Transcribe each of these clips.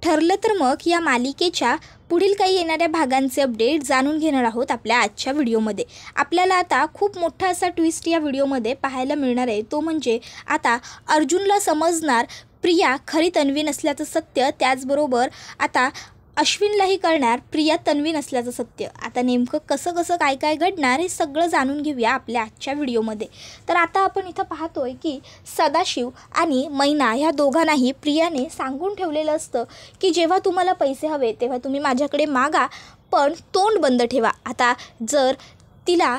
ठरलं तर मग या मालिकेच्या पुढील काही येणाऱ्या भागांचे अपडेट जाणून घेणार आहोत आपल्या आजच्या व्हिडिओमध्ये। आपल्याला आता खूप मोठा असा ट्विस्ट या व्हिडिओमध्ये पाहायला मिळणार आहे। तो म्हणजे आता अर्जुनला समजणार प्रिया खरी तन्वी नसल्याचं सत्य, त्याचबरोबर आता अश्विनलाही कळणार प्रिया तन्वी नसल्याचं सत्य। आता नेमकं कसं काय घडणार हे सगळं जाणून घेऊया आपल्या आजच्या व्हिडिओमध्ये। तर आता आपण इथं पाहतोय की सदाशिव आणि मैना ह्या दोघांनाही प्रियाने सांगून ठेवलेलं असतं की जेव्हा तुम्हाला पैसे हवे तेव्हा तुम्ही माझ्याकडे मागा, पण तोंड बंद ठेवा। आता जर तिला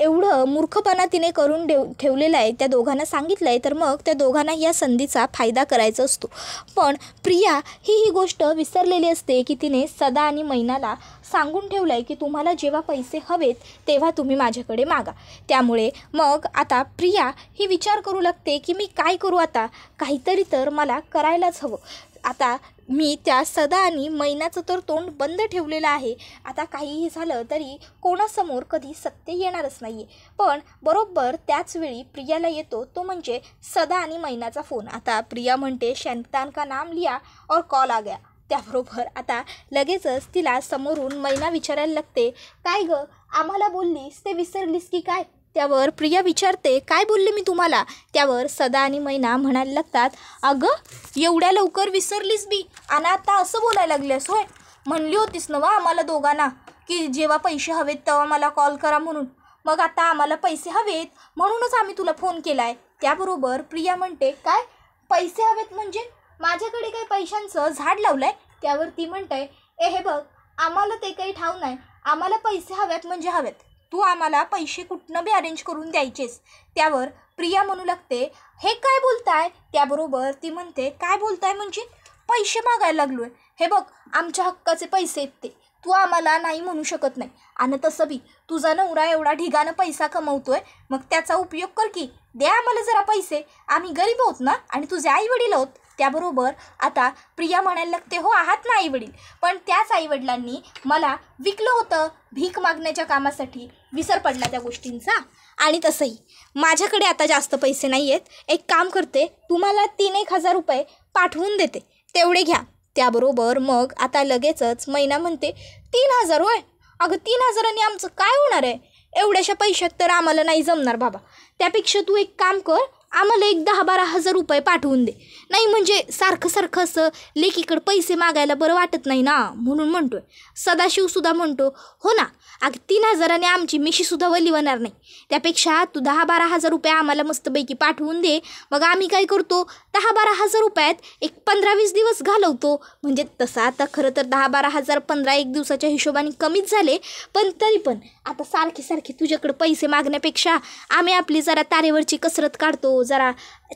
एवढं मूर्खपणा तिने करून ठेवलेलं आहे, त्या दोघांना सांगितलं आहे, तर मग त्या दोघांना या संधीचा फायदा करायचा असतो। पण प्रिया ही गोष्ट विसरलेली असते की तिने सदा आणि मैनाला सांगून ठेवलं आहे की तुम्हाला जेव्हा पैसे हवेत तेव्हा तुम्ही माझ्याकडे मागा। त्यामुळे मग आता प्रिया ही विचार करू लागते की मी काय करू, आता काहीतरी तर मला करायलाच हवं। आता मी त्या सदा आणि मैनाचं तर तोंड बंद ठेवलेलं आहे, आता काहीही झालं तरी कोणासमोर कधी सत्य येणारच नाही आहे। पण बरोबर त्याच वेळी प्रियाला येतो तो म्हणजे सदा आणि मैनाचा फोन। आता प्रिया म्हणते शैतान का नाम लिया और कॉल आ गया। त्याबरोबर आता लगेचच तिला समोरून मैना विचारायला लागते, काय गं आम्हाला बोललीस ते विसरलीस की काय? त्यावर प्रिया विचारते, काय बोलले मी तुम्हाला? त्यावर सदा आणि मैना म्हणायला लागतात, अगं एवढ्या लवकर विसरलीस बी आणि आता असं बोलायला लागलेस होय? म्हणली होतीस ना वा आम्हाला दोघांना की जेव्हा पैसे हवेत तेव्हा मला कॉल करा म्हणून, मग आता आम्हाला पैसे हवेत म्हणूनच आम्ही तुला फोन केला आहे। त्याबरोबर प्रिया म्हणते, काय पैसे हवेत म्हणजे माझ्याकडे काही पैशांचं झाड लावलं आहे? त्यावर ती म्हणते, हे बघ आम्हाला ते काही ठाव नाही, आम्हाला पैसे हव्यात म्हणजे हवेत, तू आम्हाला पैसे कुठनं बी अरेंज करून द्यायचेस। त्यावर प्रिया म्हणू लागते, हे काय बोलताय? त्याबरोबर ती म्हणते, काय बोलताय म्हणजे पैसे मागायला लागलोय? हे बघ आमच्या हक्काचे पैसे आहेत ते तू आम्हाला नाही म्हणू शकत नाही, आणि तसं बी तुझा नवरा एवढा ढिगानं पैसा कमवतोय, मग त्याचा उपयोग कर की, दे आम्हाला जरा पैसे, आम्ही गरीब आहोत ना आणि तुझे आई वडील आहोत। त्याबरोबर आता प्रिया म्हणायला लागते, हो आहात ना आईवडील, पण त्याच आईवडिलांनी मला विकलं होतं भीक मागण्याच्या कामासाठी, विसर पडला त्या गोष्टींचा। आणि तसंही माझ्याकडे आता जास्त पैसे नाही आहेत, एक काम करते तुम्हाला 3-1 हजार रुपये पाठवून देते, तेवढे घ्या। त्याबरोबर मग आता लगेचच मैना म्हणते, 3,000 होय? अगं 3,000 आमचं काय होणार आहे? एवढ्याशा पैशात तर आम्हाला नाही जमणार बाबा, त्यापेक्षा तू एक काम कर, आम्हाला एक 10-12 हजार रुपये पाठवून दे। नाही म्हणजे सारखं असं लेकीकडे पैसे मागायला बरं वाटत नाही ना, म्हणून म्हणतोय। सदाशिवसुद्धा म्हणतो, हो ना अगं 3,000 आमची मिशीसुद्धा वली होणार नाही, त्यापेक्षा तू 10-12 हजार रुपये आम्हाला मस्तपैकी पाठवून दे, मग आम्ही काय करतो 10-12 हजार रुपयात एक 15-20 दिवस घालवतो। म्हणजे तसं आता खरं तर 10-12 हजार 15-1 दिवसाच्या हिशोबाने कमीच झाले, पण तरी पण आता सारखे तुझ्याकडे पैसे मागण्यापेक्षा आम्ही आपली जरा तारेवरची कसरत काढतो, जरा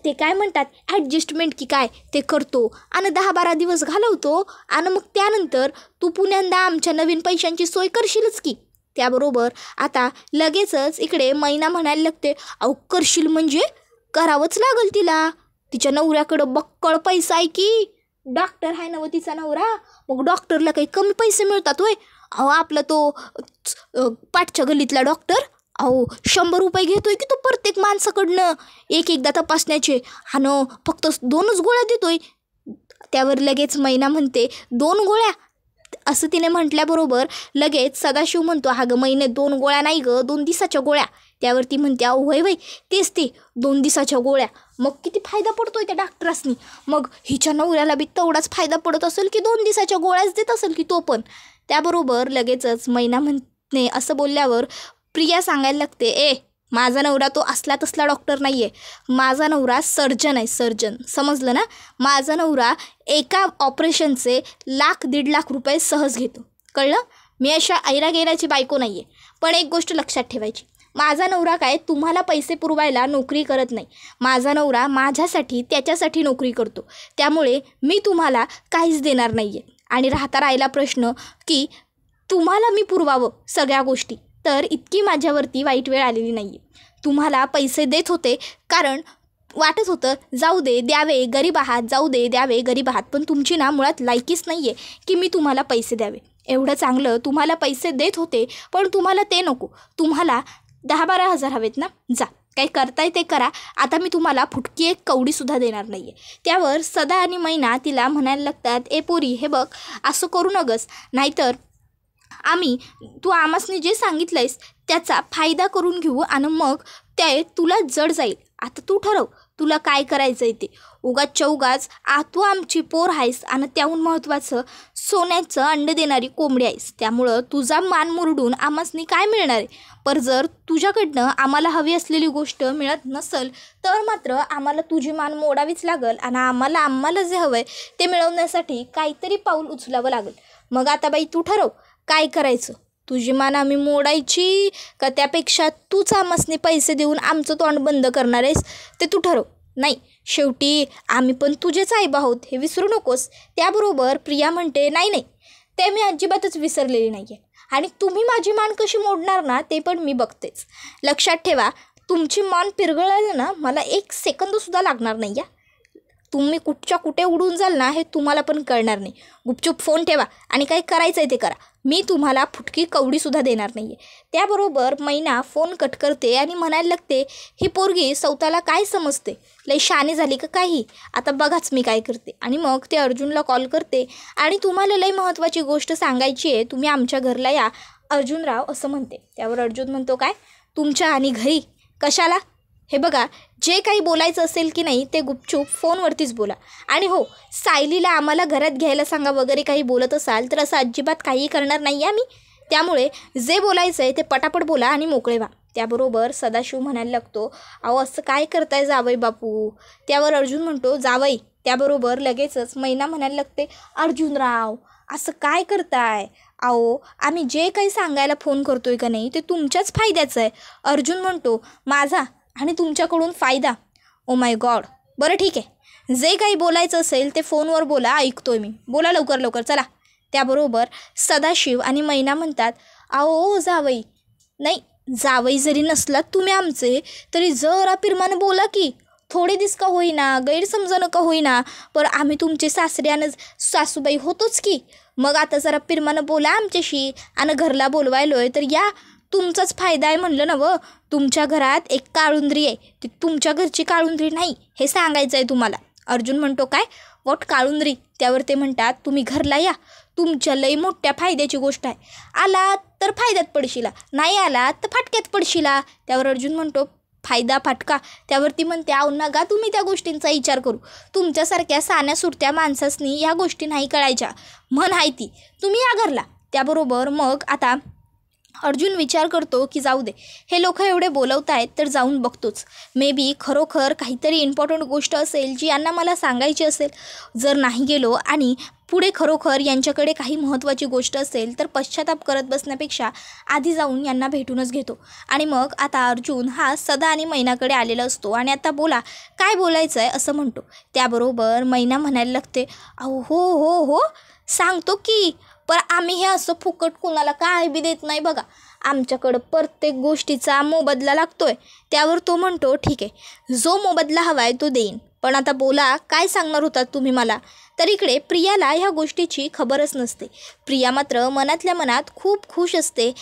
ते काय म्हणतात ॲडजस्टमेंट की काय ते करतो आणि 10-12 दिवस घालवतो, आणि मग त्यानंतर तू पुण्यांदा आमच्या नवीन पैशांची सोय करशीलच की। त्याबरोबर आता लगेचच इकडे मैना म्हणायला लागते, अहो करशील म्हणजे करावंच लागल तिला, तिच्या नवऱ्याकडं बक्कळ पैसा आहे की, डॉक्टर आहे नव तिचा नवरा, मग डॉक्टरला काही कमी पैसे मिळतात होय? अहो आपला तो पाठच्या गल्लीतला डॉक्टर अहो 100 रुपये घेतोय की तो प्रत्येक माणसाकडनं एकदा तपासण्याचे, आणि फक्त 2च गोळ्या देतोय। त्यावर लगेच मैना म्हणते, 2 गोळ्या? असं तिने म्हटल्याबरोबर लगेच सदाशिव म्हणतो, हा गं महिने 2 गोळ्या नाही गं, 2 दिवसाच्या गोळ्या। त्यावरती म्हणते, अहो होय तेच ते 2 दिवसाच्या गोळ्या, मग किती फायदा पडतोय त्या डॉक्टरासनी, मग हिच्या नवऱ्याला बी तेवढाच फायदा पडत असेल की 2 दिवसाच्या गोळ्याच देत असेल की तो पण। त्याबरोबर लगेचच मैना म्हणते, असं बोलल्यावर प्रिया सांगायला लागते, माझा नवरा तो असला तसला डॉक्टर नाही आहे, माझा नवरा सर्जन आहे, सर्जन, समजलं ना? माझा नवरा एका ऑपरेशनचे 1,00,000-1.5 लाख रुपये सहज घेतो, कळलं? मी अशा ऐरागैराची बायको नाही आहे। पण एक गोष्ट लक्षात ठेवायची, माझा नवरा काय तुम्हाला पैसे पुरवायला नोकरी करत नाही, माझा नवरा माझ्यासाठी त्याच्यासाठी नोकरी करतो, त्यामुळे मी तुम्हाला काहीच देणार नाही आहे। आणि राहिला प्रश्न की तुम्हाला मी पुरवावं सगळ्या गोष्टी, तर इतकी माझ्यावरती वाईट वेळ आलेली नाही आहे। तुम्हाला पैसे देत होते कारण वाटत होतं जाऊ दे द्यावे, गरीब आहात, जाऊ दे द्यावे, गरीब आहात, पण तुमची ना मुळात लायकीच नाही आहे की मी तुम्हाला पैसे द्यावे। एवढं चांगलं तुम्हाला पैसे देत होते, पण तुम्हाला ते नको, तुम्हाला 10-12 हजार हवेत ना, जा काही करताय ते करा, आता मी तुम्हाला फुटकी एक कवडीसुद्धा देणार नाही आहे. त्यावर सदा आणि मैना तिला म्हणायला लागतात, ए पोरी हे बघ असं करू नगस, नाहीतर तू आमासने जे सांगितलं आहेस त्याचा फायदा करून घेऊ आणि मग ते तुला जड जाईल. आता तू ठरव तुला काय करायचं आहे ते. उगाच तू आमची पोर आहेस आणि त्याहून महत्त्वाचं सोन्याचं अंड देणारी कोंबडी आहेस, त्यामुळं तुझा मान मुरडून आमासनी काय मिळणार आहे. पर जर तुझ्याकडनं आम्हाला हवी असलेली गोष्ट मिळत नसेल तर मात्र आम्हाला तुझी मान मोडावीच लागेल आणि आम्हाला जे हवं आहे ते मिळवण्यासाठी काहीतरी पाऊल उचलावं लागेल. मग आता बाई तू ठरव काय करायचं. तुझी मान आम्ही मोडायची का त्यापेक्षा तूच आमासने पैसे देऊन आमचं तोंड बंद करणार आहेस ते तू ठरव. नाही, शेवटी आम्ही पण तुझेच आईबा आहोत हे विसरू नकोस. त्याबरोबर प्रिया म्हणते, नाही ते मी अजिबातच विसरलेली नाही आहे आणि तुम्ही माझी मान कशी मोडणार ना ते पण मी बघतेच. लक्षात ठेवा, तुमची मान पिरगळायला ना मला 1 सेकंदसुद्धा लागणार नाही आहे. तुम्ही कुठच्या कुठे उडून जाल ना हे तुम्हाला पण कळणार नाही. गुपचूप फोन ठेवा आणि काय करायचं आहे ते करा. मी तुम्हाला फुटकी कवडीसुद्धा देणार नाही आहे. त्याबरोबर मैना फोन कट करते आणि म्हणायला लागते, ही पोरगी स्वतःला काय समजते, लई शाणी झाली का काही, आता बघाच मी काय करते. आणि मग ते अर्जुनला कॉल करते आणि तुम्हाला लई महत्त्वाची गोष्ट सांगायची आहे, तुम्ही आमच्या घरला या अर्जुनराव असं म्हणते. त्यावर अर्जुन म्हणतो, काय तुमच्या आणि घरी कशाला. हे बघा, जे काही बोलायचं असेल की नाही ते गुपचूप फोनवरतीच बोला. आणि हो, सायलीला आम्हाला घरात घ्यायला सांगा वगैरे काही बोलत असाल तर असं अजिबात काही करणार नाही आहे आम्ही. त्यामुळे जे बोलायचं आहे ते पटापट बोला आणि मोकळे व्हा. त्याबरोबर सदाशिव म्हणायला लागतो, अहो असं काय करताय जावई बापू. त्यावर अर्जुन म्हणतो, जावई. त्याबरोबर लगेचच मैना म्हणायला लागते, अर्जुनराव असं काय करताय. अहो आम्ही जे काही सांगायला फोन करतोय का नाही ते तुमच्याच फायद्याचं आहे. अर्जुन म्हणतो, माझा आणि तुमच्याकडून फायदा. Oh my God. बरं ठीक आहे, जे काही बोलायचं असेल ते फोनवर बोला, ऐकतोय मी, बोला लवकर चला. त्याबरोबर सदाशिव आणि मैना म्हणतात, अहो जावई. नाही, जावई जरी नसलात तुम्ही आमचे तरी जरा पिरमानं बोला की. थोडे दिस का होईना, गैरसमजानं का होईना, पण आम्ही तुमचे सासरे आणि सासूबाई होतोच की. मग आता जरा पिरमानं बोला आमच्याशी आणि घरला बोलवायलोय तर या, तुमचाच फायदा आहे म्हणलं ना. व तुमच्या घरात एक काळुंद्री आहे, ती तुमच्या घरची काळुंद्री नाही हे सांगायचं आहे तुम्हाला. अर्जुन म्हणतो, काय वॉट काळुंद्री. त्यावर ते म्हणतात, तुम्ही घरला या, तुमच्या लई मोठ्या फायद्याची गोष्ट आहे. आलात तर फायद्यात पडशिला, नाही आलात तर फाटक्यात पडशिला. त्यावर अर्जुन म्हणतो, फायदा फाटका. त्यावरती म्हणते, आव नका तुम्ही त्या गोष्टींचा विचार करू, तुमच्यासारख्या सान्या सुरत्या माणसासनी या गोष्टी नाही कळायच्या. म्हण आहे ती, तुम्ही या घरला. त्याबरोबर मग आता अर्जुन विचार करतो की जाऊ दे, हे लोक एवढे बोलवत आहेत तर जाऊन बघतोच. मे बी खरोखर काहीतरी इम्पॉर्टंट गोष्ट असेल जी यांना मला सांगायची असेल. जर नाही गेलो आणि पुढे खरोखर यांच्याकडे काही महत्त्वाची गोष्ट असेल तर पश्चाताप करत बसण्यापेक्षा आधी जाऊन यांना भेटूनच घेतो. आणि मग आता अर्जुन हा सदा आणि मैनाकडे आलेला असतो आणि आता बोला काय बोलायचं आहे असं म्हणतो. त्याबरोबर मैना म्हणायला लागते, अहो हो सांगतो की, पण आम्ही हे असं फुकट कुणाला काय बी देत नाही बघा, आमच्याकडं प्रत्येक गोष्टीचा मोबदला लागतोय. त्यावर तो म्हणतो, ठीक आहे, जो मोबदला हवा आहे तो देईन, पण आता बोला काय सांगणार होतात तुम्ही मला. तर इकडे प्रियाला ह्या गोष्टीची खबरच नसते. प्रिया मात्र मनातल्या मनात खूप खुश असते.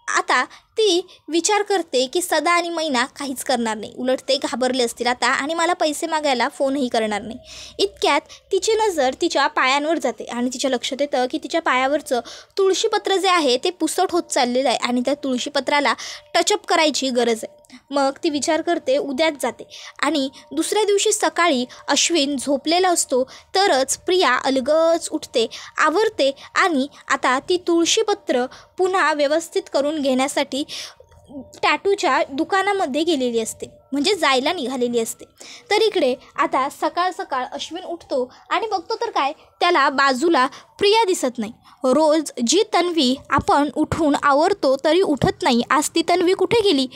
आता ती विचार करते की सदा आणि मैना काहीच करणार नाही, उलट ते घाबरले असतील आता आणि मला पैसे मागायला फोनही करणार नाही. इतक्यात तिची नजर तिच्या पायांवर जाते आणि तिच्या लक्षात येतं की तिच्या पायावरचं तुळशीपत्र जे आहे ते पुसट होत चाललेलं आहे आणि त्या तुळशीपत्राला टचअप करायची गरज आहे. मग ती विचार करते उद्याच जाते. आणि दुसऱ्या दिवशी सकाळी अश्विन झोपलेला असतो तरच प्रिया अलगद उठते, आवरते आणि आता ती तुळशीपत्र पुन्हा व्यवस्थित करून घेण्यासाठी टॅटूच्या दुकानामध्ये गेलेली असते, म्हणजे जायला निघालेली असते. तर इकडे आता सकाळ अश्विन उठतो आणि बघतो तर काय, त्याला बाजूला प्रिया दिसत नाही. रोज जी तन्वी आपण उठून आवरतो तरी उठत नाही, आज ती तन्वी कुठे गेली.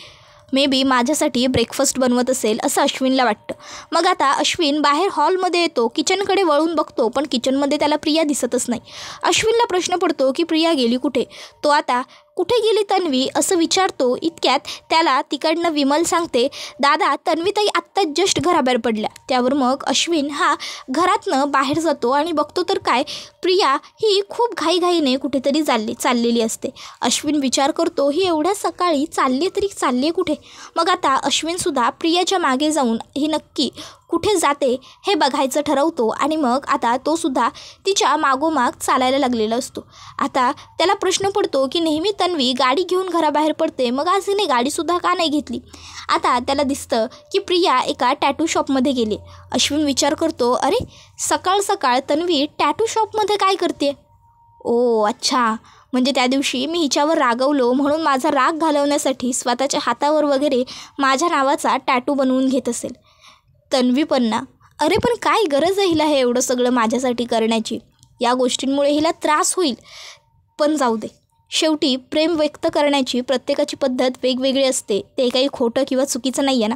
मे बी माझ्यासाठी ब्रेकफास्ट बनवत असेल असं अश्विनला वाटतं. मग आता अश्विन बाहेर हॉलमध्ये येतो, किचनकडे वळून बघतो पण किचनमध्ये त्याला प्रिया दिसतच नाही. अश्विनला प्रश्न पडतो की प्रिया गेली कुठे. तो आता कुठे गेली तन्वी असं विचारतो. इतक्यात त्याला तिकडनं विमल सांगते, दादा तन्वीताई आत्ताच जस्ट घराबाहेर पडल्या. त्यावर मग अश्विन हा घरातनं बाहेर जातो आणि बघतो तर काय, प्रिया ही खूप घाईघाईने कुठेतरी चाललेली असते. अश्विन विचार करतो, ही एवढ्या सकाळी चालली कुठे. मग आता अश्विनसुद्धा प्रियाच्या मागे जाऊन ही नक्की कुठे जाते हे बघायचं ठरवतो आणि मग आता तो सुद्धा तिच्या मागोमाग चालायला लागलेला असतो. आता त्याला प्रश्न पडतो की नेहमी तन्वी गाडी घेऊन घराबाहेर पडते, मग आज हिने गाडीसुद्धा का नाही घेतली. आता त्याला दिसतं की प्रिया एका टॅटू शॉपमध्ये गेली. अश्विन विचार करतो, अरे सकाळ सकाळ तन्वी टॅटू शॉपमध्ये काय करते. ओ अच्छा, म्हणजे त्या दिवशी मी हिच्यावर रागवलो म्हणून माझा राग घालवण्यासाठी स्वतःच्या हातावर वगैरे माझ्या नावाचा टॅटू बनवून घेत असेल. तन्वी पण ना, अरे पण काय गरज आहे हिला हे एवढं सगळं माझ्यासाठी करण्याची. या गोष्टींमुळे हिला त्रास होईल. पण जाऊ दे, शेवटी प्रेम व्यक्त करण्याची प्रत्येकाची पद्धत वेगवेगळी असते. ते काही खोटं किंवा चुकीचं नाही आहे ना.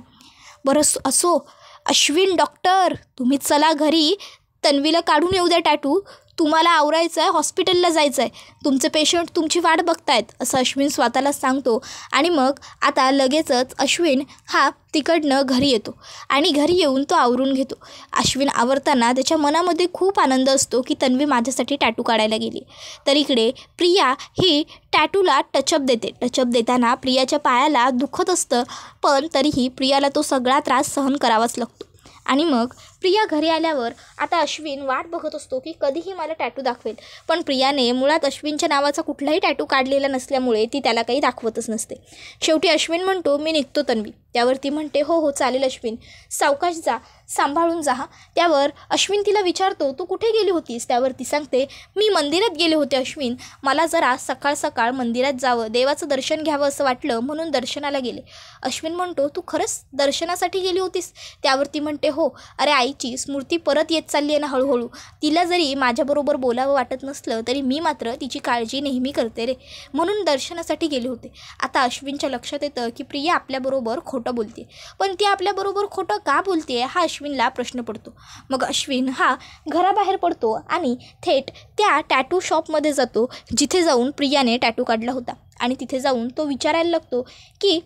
बरं असो, अश्विन डॉक्टर तुम्ही चला घरी, तन्वीला काढून येऊ द्या टॅटू. तुम्हाला आवरायचं आहे, हॉस्पिटलला जायचं आहे, तुमचे पेशंट तुमची वाट बघतायत असं अश्विन स्वतःला सांगतो. आणि मग आता लगेचच अश्विन हा तिकडनं घरी येतो आणि घरी येऊन तो आवरून घेतो. अश्विन आवरताना त्याच्या मनामध्ये खूप आनंद असतो की तन्वी माझ्यासाठी टॅटू काढायला गेली. तर इकडे प्रिया ही टॅटूला टचअप देते. टचअप देताना प्रियाच्या पायाला दुखत असतं, पण तरीही प्रियाला तो सगळा त्रास सहन करावाच लागतो. आणि मग प्रिया घरी आल्यावर आता अश्विन वाट बघत असतो की कधीही मला टॅटू दाखवेल, पण प्रियाने मुळात अश्विनच्या नावाचा कुठलाही टॅटू काढलेला नसल्यामुळे ती त्याला काही दाखवतच नसते. शेवटी अश्विन म्हणतो, मी निघतो तन्वी. त्यावर ती म्हणते, हो हो चालेल अश्विन, सावकाश जा, सांभाळून जा. त्यावर अश्विन तिला विचारतो, तू कुठे गेली होतीस. त्यावर ती सांगते, मी मंदिरात गेले होते अश्विन, मला जरा सकाळ सकाळ मंदिरात जावं, देवाचं दर्शन घ्यावं असं वाटलं म्हणून दर्शनाला गेले. अश्विन म्हणतो, तू खरंच दर्शनासाठी गेली होतीस. त्यावर ती म्हणते, हो, अरे आईची स्मृती परत येत चालली आहे ना हळूहळू, तिला जरी माझ्याबरोबर बोलावं वाटत नसलं तरी मी मात्र तिची काळजी नेहमी करते रे, म्हणून दर्शनासाठी गेले होते. आता अश्विनच्या लक्षात येतं की प्रिया आपल्याबरोबर खोटं बोलते, पण ती आपल्याबरोबर खोटं का बोलते हा अश्विनला प्रश्न पडतो. मग अश्विन हा घराबाहेर पडतो आणि थेट त्या टॅटू शॉपमध्ये जातो जिथे जाऊन प्रियाने टॅटू काढला होता. आणि तिथे जाऊन तो विचारायला लागतो की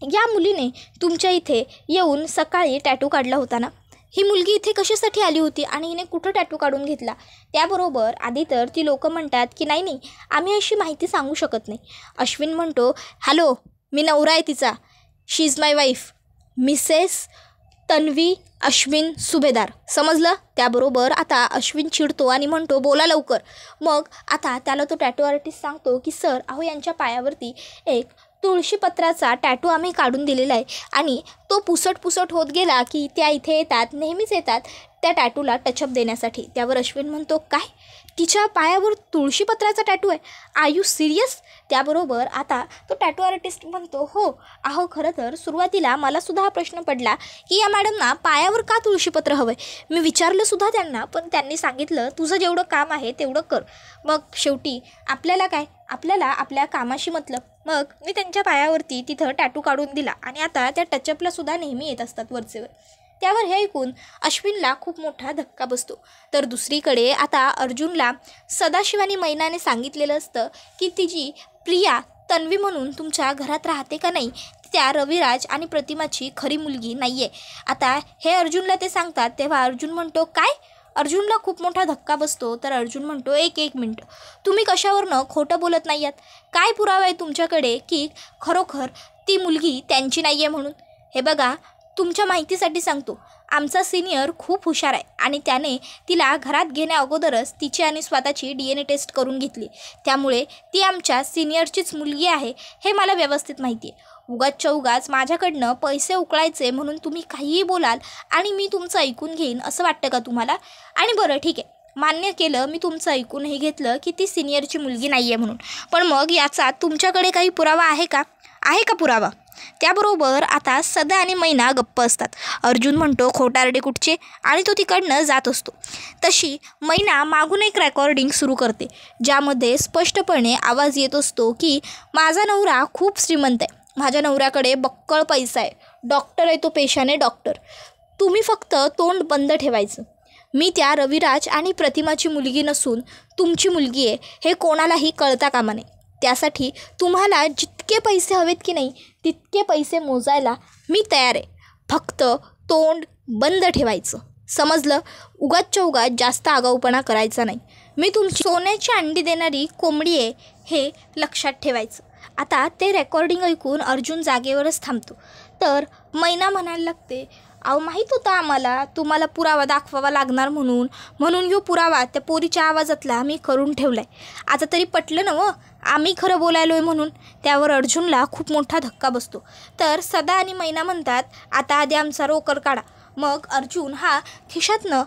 या मुलीने तुमच्या इथे येऊन सकाळी टॅटू काढला होता ना, ही मुलगी इथे कशासाठी आली होती आणि हिने कुठं टॅटू काढून घेतला. त्याबरोबर आधी तर ती लोक म्हणतात की नाही आम्ही अशी माहिती सांगू शकत नाही. अश्विन म्हणतो, हॅलो मी नवरा आहे तिचा, she is my wife, Mrs Tanvi Ashwin Subhedar, समजलं. त्याबरोबर आता अश्विन चिडतो आणि म्हणतो, बोला लवकर. मग आता त्याला तो टॅटू आर्टिस्ट सांगतो की सर अहो यांच्या पायावरती एक तुळशीपत्राचा टॅटू आम्ही काढून दिलेला आहे आणि तो पुसट होत गेला की त्या इथे येतात, नेहमीच येतात त्या टॅटूला टचअप देण्यासाठी. त्यावर अश्विन म्हणतो, काय तिच्या पायावर तुळशीपत्राचा टॅटू आहे, आर यू सिरियस. त्याबरोबर आता तो टॅटू आर्टिस्ट म्हणतो, हो अहो खरं तर सुरुवातीला मलासुद्धा हा प्रश्न पडला की या मॅडमना पायावर का तुळशीपत्र हवं आहे. मी विचारलंसुद्धा त्यांना, पण त्यांनी सांगितलं तुझं जेवढं काम आहे तेवढं कर. मग शेवटी आपल्याला काय, आपल्याला आपल्या कामाशी मतलब. मग मी त्यांच्या पायावरती तिथं टॅटू काढून दिला आणि आता त्या टचअपलासुद्धा नेहमी येत असतात वरचेवर. त्यावर हे ऐकून अश्विनला खूप मोठा धक्का बसतो. तर दुसरीकडे आता अर्जुनला सदाशिव आणि मैनाने सांगितलेलं असतं की तिची प्रिया तन्वी म्हणून तुमच्या घरात राहते का नाही, त्या रविराज आणि प्रतिमाची खरी मुलगी नाही आहे. आता हे अर्जुनला ते सांगतात तेव्हा अर्जुन म्हणतो, काय. अर्जुनला खूप मोठा धक्का बसतो. तर अर्जुन म्हणतो, एक मिनटं, तुम्ही कशावरनं खोटं बोलत नाही आहात. काय पुरावा आहे तुमच्याकडे की खरोखर ती मुलगी त्यांची नाही आहे म्हणून. हे बघा तुमच्या माहितीसाठी सांगतो, आमचा सिनियर खूप हुशार आहे आणि त्याने तिला घरात घेण्या अगोदरच तिची आणि स्वतःची DNA टेस्ट करून घेतली. त्यामुळे ती आमच्या सिनियरचीच मुलगी आहे हे मला व्यवस्थित माहिती आहे. उगाच माझ्याकडनं पैसे उकळायचे म्हणून तुम्ही काहीही बोलाल आणि मी तुमचं ऐकून घेईन असं वाटतं का तुम्हाला. आणि बरं ठीक आहे, मान्य केलं, मी तुमचं ऐकूनही घेतलं की ती सिनियरची मुलगी नाही आहे म्हणून, पण मग याचा तुमच्याकडे काही पुरावा आहे का पुरावा. त्याबरोबर आता सदा आणि मैना गप्प असतात. अर्जुन म्हणतो, खोटारडे कुठचे, आणि तो तिकडनं जात असतो. तशी मैना मागून एक रेकॉर्डिंग सुरू करते ज्यामध्ये स्पष्टपणे आवाज येत असतो की माझा नवरा खूप श्रीमंत आहे, माझ्या नवऱ्याकडे बक्कळ पैसा आहे, डॉक्टर आहे तो पेशाने डॉक्टर, तुम्ही फक्त तोंड बंद ठेवायचं. मी त्या रविराज आणि प्रतिमाची मुलगी नसून तुमची मुलगी आहे हे कोणालाही कळता कामा नये. त्यासाठी तुम्हाला जितके पैसे हवेत की नाही तितके पैसे मोजायला मी तयार आहे. फक्त तोंड बंद ठेवायचं, समजलं? उगाचच्या उगाच जास्त आगाऊपणा करायचा नाही. मी तुमची सोन्याची अंडी देणारी कोंबडी आहे हे लक्षात ठेवायचं. आता ते रेकॉर्डिंग ऐकून अर्जुन जागेवरच थांबतो. तर मैना म्हणायला लागते, अहो माहीत होतं आम्हाला तुम्हाला पुरावा दाखवावा लागणार म्हणून यो पुरावा त्या पोरीच्या आवाजातला आम्ही करून ठेवला आहे. आता तरी पटलं ना आम्ही खरं बोलायलो आहे म्हणून. त्यावर अर्जुनला खूप मोठा धक्का बसतो. तर सदा आणि मैना म्हणतात, आता आधी आमचा रोकड काढा. मग अर्जुन हा खिशातनं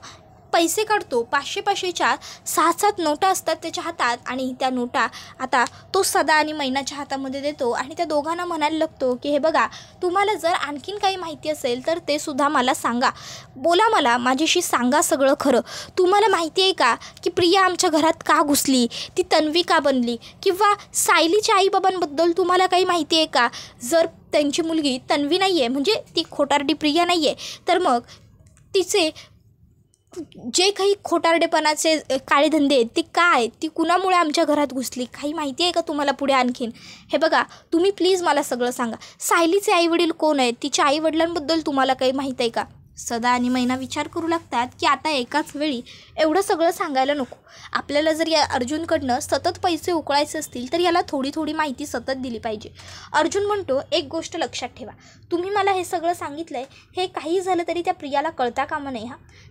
पैसे काढतो. 500-500च्या 6-7 नोटा असतात त्याच्या हातात आणि त्या नोटा आता तो सदा आणि मैनाच्या हातामध्ये देतो आणि त्या दोघांना म्हणायला लागतो की हे बघा, तुम्हाला जर आणखीन काही माहिती असेल तर ते सुद्धा मला सांगा, बोला, मला माझ्याशी सांगा सगळं खरं. तुम्हाला माहिती आहे का की प्रिया आमच्या घरात का घुसली, ती तन्वी का बनली, किंवा सायलीच्या आईबाबांबद्दल तुम्हाला काही माहिती आहे का? जर त्यांची मुलगी तन्वी नाही आहे म्हणजे ती खोटारडी प्रिया नाही आहे तर मग तिचे जे काही खोटारडेपणाचे काळे धंदे आहेत ते काय, ती कुणामुळे आमच्या घरात घुसली, काही माहिती आहे का तुम्हाला पुढे आणखीन? हे बघा, तुम्ही प्लीज मला सगळं सांगा. सायलीचे आईवडील कोण आहेत, तिच्या आईवडिलांबद्दल तुम्हाला काही माहीत आहे का? सदा आणि मैना विचार करू लागतात की आता एकाच वेळी एवढं सगळं सांगायला नको. आपल्याला जर या अर्जुनकडनं सतत पैसे उकळायचे असतील तर याला थोडी थोडी माहिती सतत दिली पाहिजे. अर्जुन म्हणतो, एक गोष्ट लक्षात ठेवा, तुम्ही मला हे सगळं सांगितलं आहे, हे काही झालं तरी त्या प्रियाला कळता कामा नाही.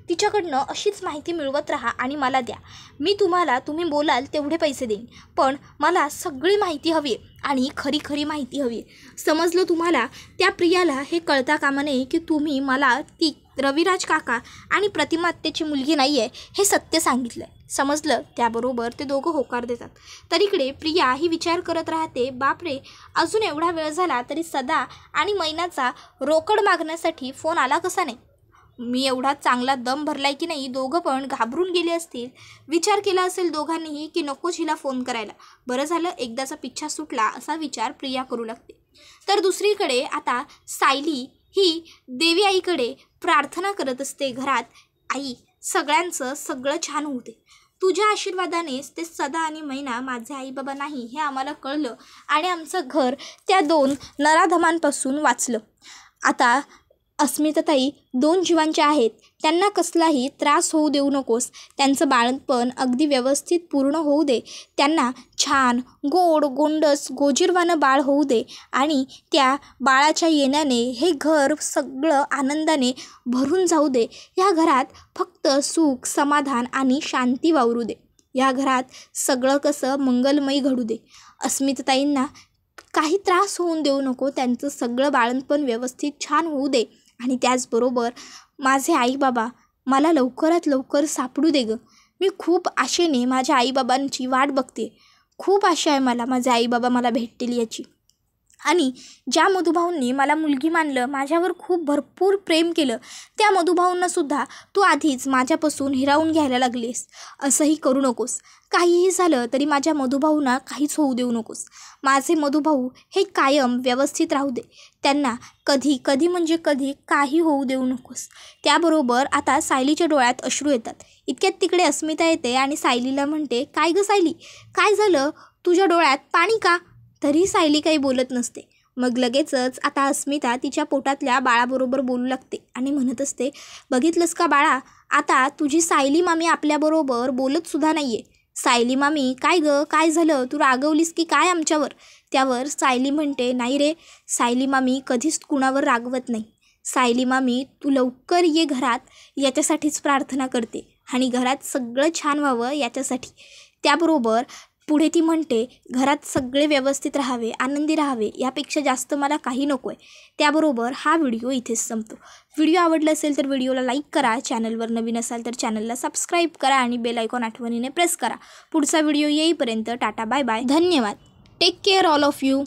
तिच्याकडनं अशीच माहिती मिळवत राहा आणि मला द्या. मी तुम्ही बोलाल तेवढे पैसे देईन, पण मला सगळी माहिती हवी आहे आणि खरी खरी माहिती हवी आहे. समजलं तुम्हाला? त्या प्रियाला हे कळता कामा नये की तुम्ही मला ती रविराज काका आणि प्रतिमा आत्याची मुलगी नाही आहे हे सत्य सांगितलं आहे. समजलं? त्याबरोबर ते दोघं होकार देतात. तर इकडे प्रिया ही विचार करत राहते, बापरे, अजून एवढा वेळ झाला तरी सदा आणि मैनाचा रोकड मागण्यासाठी फोन आला कसा नाही? मी एवढा चांगला दम भरलाय की नाही, दोघं पण घाबरून गेले असतील. विचार केला असेल दोघांनीही की नकोच हिला फोन करायला, बरं झालं एकदाचा पिच्छा सुटला असा विचार प्रिया करू लागते. तर दुसरीकडे आता सायली ही देवी आईकडे प्रार्थना करत असते घरात, आई सगळ्यांचं सगळं छान होऊ दे, तुझ्या आशीर्वादानेच ते सदा आणि मैना माझे आई बाबा नाही हे आम्हाला कळलं आणि आमचं घर त्या 2 नराधमांपासून वाचलं. आता अस्मिताताई 2 जीवांचे आहेत, त्यांना कसलाही त्रास होऊ देऊ नकोस, त्यांचं बाळपण अगदी व्यवस्थित पूर्ण होऊ दे, त्यांना छान गोड गोंडस गोजीरवानं बाळ होऊ दे आणि त्या बाळाच्या येण्याने हे घर सगळं आनंदाने भरून जाऊ दे. या घरात फक्त सुख समाधान आणि शांती वावरू दे. या घरात सगळं कसं मंगलमय घडू दे. अस्मिताताईंना काही त्रास होऊन देऊ नको, त्यांचं सगळं बाळपण व्यवस्थित छान होऊ दे आणि त्याचबरोबर माझे आईबाबा मला लवकरात लवकर सापडू दे गं. मी खूप आशेने माझ्या आईबाबांची वाट बघते. खूप आशा आहे मला माझे आईबाबा मला भेटतील याची. आणि ज्या मधुभाऊंनी मला मुलगी मानलं, माझ्यावर खूप भरपूर प्रेम केलं, त्या मधुभाऊंनासुद्धा तू आधीच माझ्यापासून हिरावून घ्यायला लागलीस. असंही करू नकोस. काहीही झालं तरी माझ्या मधुभाऊंना काहीच होऊ देऊ नकोस. माझे मधुभाऊ हे कायम व्यवस्थित राहू दे. त्यांना कधी काही होऊ देऊ नकोस. त्याबरोबर आता सायलीच्या डोळ्यात अश्रू येतात. इतक्यात तिकडे अस्मिता येते आणि सायलीला म्हणते, काय गं सायली, काय झालं, तुझ्या डोळ्यात पाणी का? तरी सायली काही बोलत नसते. मग लगेचच आता अस्मिता तिच्या पोटातल्या बाळाबरोबर बोलू लागते आणि म्हणत असते, बघितलंस का बाळा, आता तुझी सायली मामी आपल्याबरोबर बोलतसुद्धा नाही आहे. सायली मामी, काय गं, काय झालं, तू रागवलीस की काय आमच्यावर? त्यावर सायली म्हणते, नाही रे सायली मामी, कधीच कुणावर रागवत नाही. सायली मामी, तू लवकर ये घरात याच्यासाठीच प्रार्थना करते आणि घरात सगळं छान व्हावं याच्यासाठी. त्याबरोबर पुढे ती म्हणते, घरात सगळे व्यवस्थित राहावे, आनंदी राहावे, यापेक्षा जास्त मला काही नको आहे. त्याबरोबर हा व्हिडिओ इथेच संपतो. व्हिडिओ आवडला असेल तर व्हिडिओला लाईक करा, चॅनलवर नवीन असाल तर चॅनलला सबस्क्राईब करा आणि बेल आयकॉन आठवणीने प्रेस करा. पुढचा व्हिडिओ येईपर्यंत टाटा बाय बाय, धन्यवाद, take care all of you.